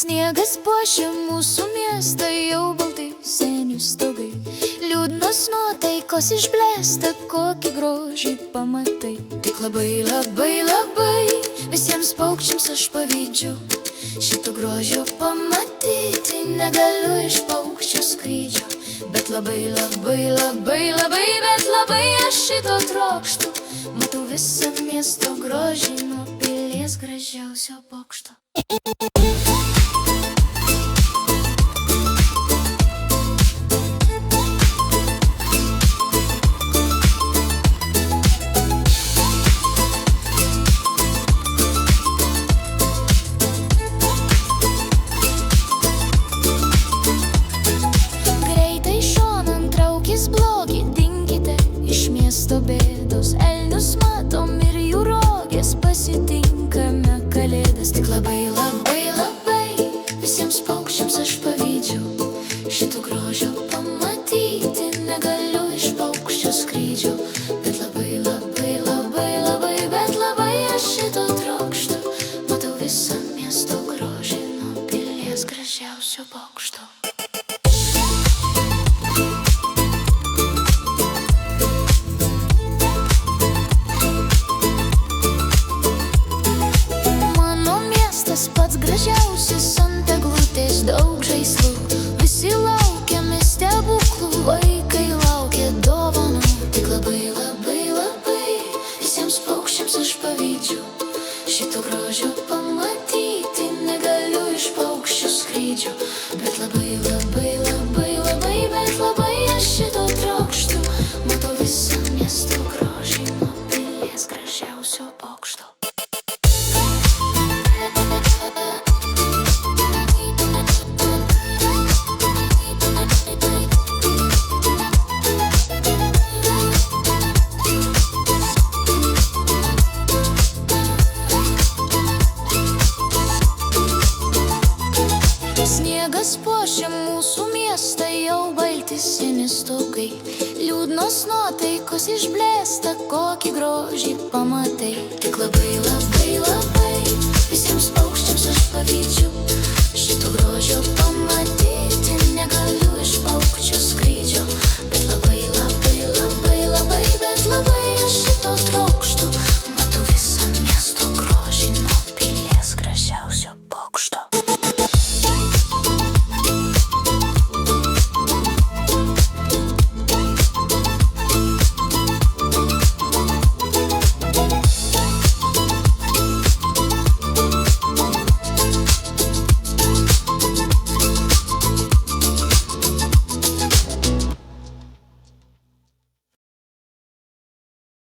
Sniegas puošia mūsų miestą, jau balti seni stogai. Liūdnos nuotaikos išblėsta, kokį grožį pamatai. Tik labai, labai, labai visiems paukščiams aš pavydžiu. Šito grožio pamatyti negaliu iš paukščio skrydžio. Bet labai, labai, labai, labai, bet labai aš šito trokštu. Matau visą miesto grožį nuo pilies gražiausio bokšto. Blogį, dinkite iš miesto bėdos. Elnius matom ir jų rogės, pasitinkame kalėdas. Tik labai, labai, labai visiems paukščiams aš pavydžiu. Šito grožio pamatyti negaliu iš paukščio skrydžio. Bet labai, labai, labai, labai, bet labai aš šito trokštu. Matau visą miesto grožį nuo pilies gražiausio bokšto. Pats gražiausias ant eglutės, daug žaislų. Visi laukiame stebuklų, vaikai laukia dovanų. Tik labai, labai, labai visiems paukščiams aš pavydžiu. Šito grožio pamatyti negaliu iš paukščio skrydžio. Bet labai, labai, labai, labai, bet labai aš šito trokštu. Matau visą miesto grožį nuo pilies gražiausio bokšto. Sniegas puošia mūsų miestą, jau balti seni stogai. Liūdnos nuotaikos išblėsta, kokį grožį pamatai. Tik labai, labai, labai visiems paukščiams aš pavydžiu.